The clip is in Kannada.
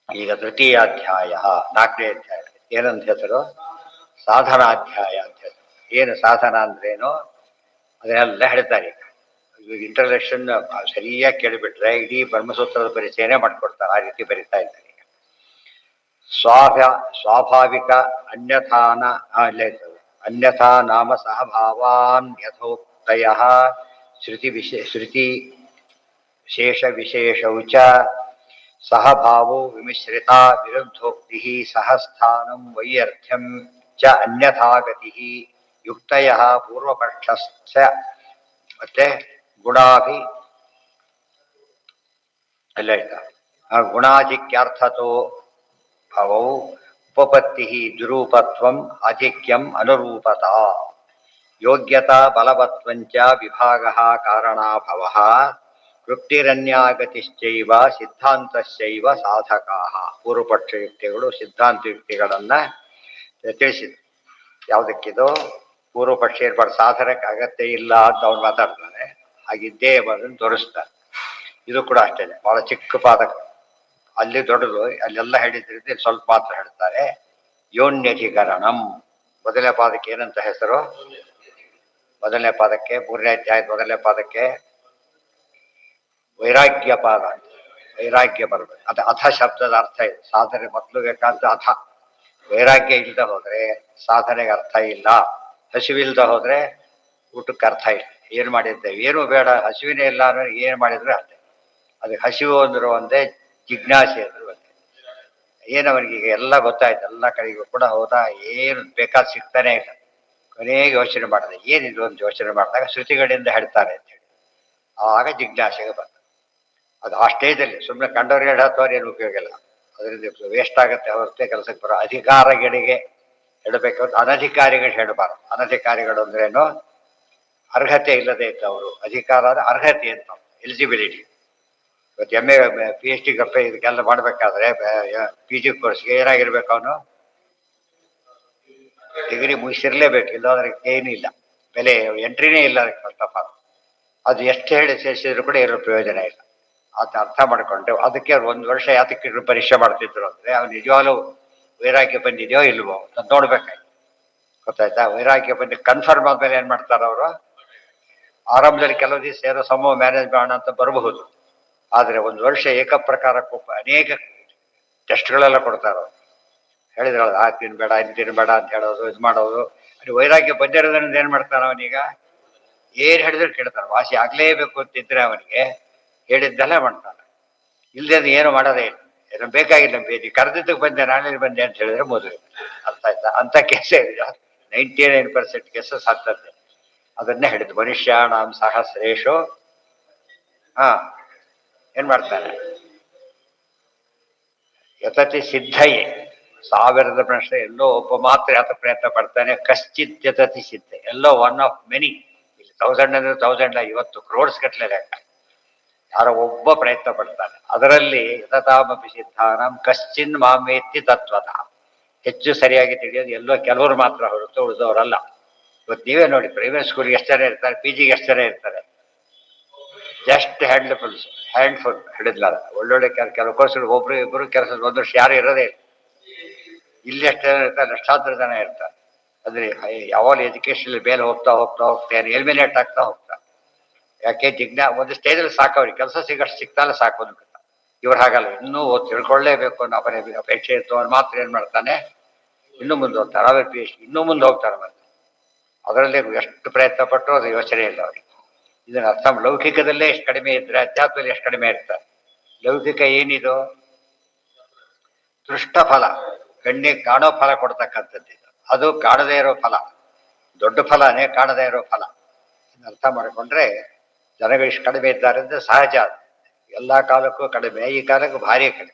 ಈಗ ತೃತೀಯಾಧ್ಯಾಯ, ನಾಲ್ಕನೇ ಅಧ್ಯಾಯ. ಏನಂತ ಹೆಸರು? ಸಾಧನಾಧ್ಯಾಯ ಅಂತ ಹೆಸರು. ಏನು ಸಾಧನ ಅಂದ್ರೇನು ಅದನ್ನೆಲ್ಲ ಹೇಳ್ತಾರೆ. ಈಗ ಇಂಟ್ರಡಕ್ಷನ್ ಸರಿಯಾಗಿ ಕೇಳಿಬಿಟ್ರೆ ಇಡೀ ಬ್ರಹ್ಮಸೂತ್ರದ ಪರಿಚಯನೇ ಮಾಡ್ಕೊಡ್ತಾರೆ. ಆ ರೀತಿ ಬರಿತಾ ಇದ್ದಾರೆ. ಸ್ವಾಭಾವಿಕ ಅನ್ಯಥಾನ ಅಲ್ಲೇ ಅನ್ಯಥಾ ನಾಮ ಸಹಭಾವಾನ್ ಯಥೋಕ್ತಯ ಶ್ರುತಿ ಶೇಷ ವಿಶೇಷೌ ಚ ಸಹಭಾವೋ ವಿಮಿಶ್ರಿತ ವಿರುದ್ಧೋಕ್ತಿ ಸಹಸ್ಥಾನಂ ವೈಯರ್ಥ್ಯಂ ಚ ಅನ್ಯಥಾಗತಿ ಯುಕ್ತಯ ಪೂರ್ವಪಕ್ಷಸ್ಥ ಮತ್ತೆ ಗುಣಾಭಿ ಅಲ್ಲ ಗುಣಾಧಿಕ್ಯಾರ್ಥತೋ ಭವೌ ಉಪಪತ್ತಿ ದುರೂಪತ್ವಂ ಆಧಿಕ್ಯಂ ಅನುರೂಪತಾ ಯೋಗ್ಯತಾ ಬಲವತ್ವಂಚ ವಿಭಾಗಃ ಕಾರಣಾಭವಃ ವೃತ್ತಿರನ್ಯಾಗತಿಶ್ಚೈವ ಸಿದ್ಧಾಂತಶ್ಚೈವ ಸಾಧಕಾಃ. ಪೂರ್ವಪಕ್ಷ ಯುಕ್ತಿಗಳು ಸಿದ್ಧಾಂತ ಯುಕ್ತಿಗಳನ್ನ ತಿಳಿಸಿದ್ರು. ಯಾವುದಕ್ಕಿದು ಪೂರ್ವಪಕ್ಷ ಇರ್ಬಾರ್ದು, ಸಾಧನಕ್ಕೆ ಅಗತ್ಯ ಇಲ್ಲ ಅಂತ ಅವ್ನು ಮಾತಾಡ್ತಾನೆ. ಹಾಗಿದ್ದೇ ಅದನ್ನು ತೋರಿಸ್ತಾನೆ. ಇದು ಕೂಡ ಅಷ್ಟೇ, ಬಹಳ ಚಿಕ್ಕ ಪಾದಕ. ಅಲ್ಲಿ ದೊಡ್ಡದು, ಅಲ್ಲೆಲ್ಲ ಹೇಳಿದ್ರಿಂದ ಸ್ವಲ್ಪ ಮಾತ್ರ ಹೇಳ್ತಾರೆ. ಯೋನ್ಯಧಿಕರಣಂ ಮೊದಲನೇ ಪಾದಕ್ಕೆ ಏನಂತ ಹೆಸರು? ಮೊದಲನೇ ಪಾದಕ್ಕೆ, ಮೂರನೇ ಅಧ್ಯಾಯದ ಮೊದಲನೇ ಪಾದಕ್ಕೆ ವೈರಾಗ್ಯ ಪಾದ ಅಂತ. ವೈರಾಗ್ಯ ಬರಬೇಕು. ಅದು ಅಥ ಶಬ್ದದ ಅರ್ಥ ಇದೆ. ಸಾಧನೆ ಮೊದಲು ಬೇಕಾದ ಅಥ. ವೈರಾಗ್ಯ ಇಲ್ಲದೆ ಹೋದ್ರೆ ಸಾಧನೆಗೆ ಅರ್ಥ ಇಲ್ಲ. ಹಸಿವಿಲ್ದ ಹೋದ್ರೆ ಊಟಕ್ಕೆ ಅರ್ಥ ಇಲ್ಲ. ಏನು ಮಾಡಿದ್ದೇವೆ, ಏನು ಬೇಡ, ಹಸಿವಿನೇ ಇಲ್ಲ ಅಂದ್ರೆ ಏನು ಮಾಡಿದ್ರೆ ಅರ್ಥ. ಅದಕ್ಕೆ ಹಸಿವು ಅಂದ್ರು ಒಂದೇ, ಜಿಜ್ಞಾಸೆ ಅಂದ್ರು ಒಂದೇ. ಏನವನಿಗೆ ಈಗ ಎಲ್ಲ ಗೊತ್ತಾಯ್ತು, ಎಲ್ಲ ಕಡೆಗೂ ಕೂಡ ಹೋದ, ಏನು ಬೇಕಾದ ಸಿಗ್ತಾನೆ ಇಲ್ಲ. ಕೊನೆಗೆ ಯೋಚನೆ ಮಾಡಿದೆ, ಏನಿದು ಅಂತ ಯೋಚನೆ ಮಾಡಿದಾಗ ಶ್ರುತಿಗಳಿಂದ ಹೇಳ್ತಾರೆ ಅಂತ ಹೇಳಿ ಆಗ ಜಿಜ್ಞಾಸೆಗೆ ಬಂದ. ಅದು ಆ ಸ್ಟೇಜಲ್ಲಿ ಸುಮ್ಮನೆ ಕಂಡವ್ರಿಗೆ ಹೇಳತ್ತವ್ರು ಏನು ಉಪಯೋಗ ಇಲ್ಲ. ಅದರಿಂದ ವೇಸ್ಟ್ ಆಗುತ್ತೆ ಹೊರತೆ ಕೆಲಸಕ್ಕೆ ಬರೋ. ಅಧಿಕಾರಿಗಳಿಗೆ ಹೇಳಬೇಕಾದ್ರೆ ಅನಧಿಕಾರಿಗಳು ಹೇಳಬಾರದು. ಅನಧಿಕಾರಿಗಳು ಅಂದ್ರೇನು? ಅರ್ಹತೆ ಇಲ್ಲದೆ ಇದ್ದವರು. ಅಧಿಕಾರ ಅಂದ್ರೆ ಅರ್ಹತೆ ಅಂತ, ಎಲಿಜಿಬಿಲಿಟಿ. ಇವತ್ತು PhD ಗಪ್ಪೆ ಇದಕ್ಕೆಲ್ಲ ಮಾಡಬೇಕಾದ್ರೆ PG ಕೋರ್ಸ್ಗೆ ಏನಾಗಿರ್ಬೇಕು, ಅವನು ಡಿಗ್ರಿ ಮುಗಿಸಿರ್ಲೇಬೇಕು. ಇಲ್ಲದ್ರೆ ಏನಿಲ್ಲ, ಬೆಲೆ ಎಂಟ್ರಿನೇ ಇಲ್ಲ ಅದಕ್ಕೆ ಫಸ್ಟ್ ಆಫ್ ಆಲ್. ಅದು ಎಷ್ಟು ಹೇಳಿ ಸೇರಿಸಿದ್ರು ಕೂಡ ಇರೋ ಪ್ರಯೋಜನ ಇಲ್ಲ. ಅದು ಅರ್ಥ ಮಾಡ್ಕೊಂಡ್ರೆ ಅದಕ್ಕೆ 1 ವರ್ಷ ಯಾತಕ್ಕೆ ಪರೀಕ್ಷೆ ಮಾಡ್ತಿದ್ರು ಅಂದ್ರೆ ಅವ್ನು ನಿಜವಾಗ್ಲೂ ವೈರಾಗ್ಯ ಬಂದಿದೆಯೋ ಇಲ್ವೋ ಅಂತ ನೋಡ್ಬೇಕಾಯ್ತು. ಗೊತ್ತಾಯ್ತಾ? ವೈರಾಗ್ಯ ಬಂದು ಕನ್ಫರ್ಮ್ ಆದ್ಮೇಲೆ ಏನ್ ಮಾಡ್ತಾರೆ ಅವರು? ಆರಂಭದಲ್ಲಿ ಕೆಲವು ದಿವಸ ಏನೋ ಸಮೂಹ ಮ್ಯಾನೇಜ್ ಮಾಡೋಣ ಅಂತ ಬರಬಹುದು. ಆದರೆ 1 ವರ್ಷ ಏಕಪ್ರಕಾರಕ್ಕೊಬ್ಬ ಅನೇಕ ಟೆಸ್ಟ್ಗಳೆಲ್ಲ ಕೊಡ್ತಾರೆ. ಹೇಳಿದ್ರಲ್ಲ, ಆ ತಿನ್ಬೇಡ ಇದು ತಿನ್ಬೇಡ ಅಂತ ಹೇಳೋದು, ಇದು ಮಾಡೋದು. ಅಲ್ಲಿ ವೈರಾಗ್ಯ ಬಂದಿರೋದ್ರಿಂದ ಏನ್ ಮಾಡ್ತಾನೆ ಅವನೀಗ? ಏನ್ ಹೇಳಿದ್ರು ಕೇಳ್ತಾನೆ. ವಾಸಿ ಆಗ್ಲೇಬೇಕು ಅಂತಿದ್ರೆ ಅವನಿಗೆ ಹೇಳಿದ್ದೆಲ್ಲ ಮಾಡ್ತಾನೆ. ಇಲ್ಲದೆ ಏನು ಮಾಡೋದೇ ಇಲ್ಲ. ಏನೋ ಬೇಕಾಗಿಲ್ಲ, ಬೇದಿ ಕರೆದಿದ್ದಕ್ಕೆ ಬಂದೆ, ನಾಳೆ ಬಂದೆ ಅಂತ ಹೇಳಿದ್ರೆ ಮದುವೆ. ಅರ್ಥ ಆಯ್ತಾ? ಅಂತ ಕೇಸ 99% ಕೇಸಸ್ ಆಗ್ತದೆ. ಅದನ್ನೇ ಹೇಳಿದ್ದು ಮನುಷ್ಯಾಣಾಂ ಸಹಸ್ರೇಶು. ಏನ್ ಮಾಡ್ತಾನೆ? ಯತತಿ ಸಿದ್ಧಯೇ. 1000 ಪ್ರಶ್ನೆ ಎಲ್ಲೋ ಒಬ್ಬ ಮಾತ್ರ ಯಾತ ಪ್ರಯತ್ನ ಪಡ್ತಾನೆ. ಕಶ್ಚಿತ್ ಯತತಿ ಸಿದ್ಧ, ಎಲ್ಲೋ 1 ಆಫ್ ಮೆನಿ. ಇಲ್ಲಿ 1000 ಅಂದ್ರೆ 1000, ಇವತ್ತು ಕ್ರೋಡ್ಸ್ ಗಟ್ಟಲೆ ಲೆಕ್ಕ. ಯಾರೋ ಒಬ್ಬ ಪ್ರಯತ್ನ ಪಡ್ತಾನೆ. ಅದರಲ್ಲಿ ಯತತಾಮಪಿ ಸಿದ್ಧಾನಂ ಕಶ್ಚಿನ್ ಮಾಮೇತ್ತಿ ತತ್ವತಃ. ಹೆಚ್ಚು ಸರಿಯಾಗಿ ತಿಳಿಯೋದು ಎಲ್ಲೋ ಕೆಲವರು ಮಾತ್ರ ಹೊರತು ಉಳಿದವರಲ್ಲ. ಇವತ್ತು ನೀವೇ ನೋಡಿ, ಪ್ರೈವೇಟ್ ಸ್ಕೂಲ್ಗೆ ಎಷ್ಟು ಜನ ಇರ್ತಾರೆ, PGಗೆ ಎಷ್ಟು ಜನ ಇರ್ತಾರೆ? ಜಸ್ಟ್ ಹ್ಯಾಂಡ್ಫುಲ್ ಹಿಡಿದ್ಲ. ಒಳ್ಳೊಳ್ಳೆ ಕೆಲವು ಕೋರ್ಸ್ಗಳು ಒಬ್ರು ಇಬ್ಬರು ಕೆಲಸ 1 ವರ್ಷ ಯಾರು ಇರೋದೇ ಇಲ್ಲ. ಇಲ್ಲಿ ಎಷ್ಟು ಜನ ಇರ್ತಾರೆ? ಲಕ್ಷಾಂತರ ಜನ ಇರ್ತಾರೆ. ಅಂದ್ರೆ ಯಾವಾಗ ಎಜುಕೇಶನ್ ಮೇಲೆ ಹೋಗ್ತಾ ಎಲಿಮಿನೇಟ್ ಆಗ್ತಾ ಹೋಗ್ತಾ. ಯಾಕೆ? ಒಂದು ಸ್ಟೇಜಲ್ಲಿ ಸಾಕವ್ರಿಗೆ ಕೆಲಸ ಸಿಗಷ್ಟು ಸಿಗ್ತಾನೆ ಸಾಕು ಅಂದ್ಬಿಟ್ಟ. ಇವ್ರು ಹಾಗಲ್ಲ, ಇನ್ನೂ ತಿಳ್ಕೊಳ್ಳೇಬೇಕು ಅನ್ನೋ ಅಪೇಕ್ಷೆ ಇತ್ತು. ಅವ್ರು ಮಾತ್ರ ಏನ್ ಮಾಡ್ತಾನೆ? ಇನ್ನೂ ಮುಂದೆ ಹೋಗ್ತಾರೆ. ಅವೇ PhD ಇನ್ನೂ ಮುಂದೆ ಹೋಗ್ತಾರೆ. ಮತ್ತೆ ಅದರಲ್ಲಿ ಎಷ್ಟು ಪ್ರಯತ್ನ ಪಟ್ಟರು ಅದು ಯೋಚನೆ ಇಲ್ಲ ಅವ್ರಿಗೆ. ಇದನ್ನ ಅರ್ಥ ಲೌಕಿಕದಲ್ಲೇ ಎಷ್ಟು ಕಡಿಮೆ ಇದ್ರೆ ಅಧ್ಯಾತ್ಮದಲ್ಲಿ ಎಷ್ಟು ಕಡಿಮೆ ಇರ್ತಾರೆ. ಲೌಕಿಕ ಏನಿದು? ದೃಷ್ಟ ಫಲ, ಕಣ್ಣಿಗೆ ಕಾಣೋ ಫಲ ಕೊಡ್ತಕ್ಕಂಥದ್ದು. ಅದು ಕಾಣದೇ ಇರೋ ಫಲ, ದೊಡ್ಡ ಫಲನೇ ಕಾಣದೇ ಇರೋ ಫಲ. ಇದನ್ನ ಅರ್ಥ ಮಾಡಿಕೊಂಡ್ರೆ ಜನಗಳು ಇಷ್ಟು ಕಡಿಮೆ ಇದ್ದಾರೆ ಅಂದ್ರೆ ಸಹಜ. ಎಲ್ಲ ಕಾಲಕ್ಕೂ ಕಡಿಮೆ, ಈ ಕಾಲಕ್ಕೂ ಭಾರಿ ಕಡಿಮೆ.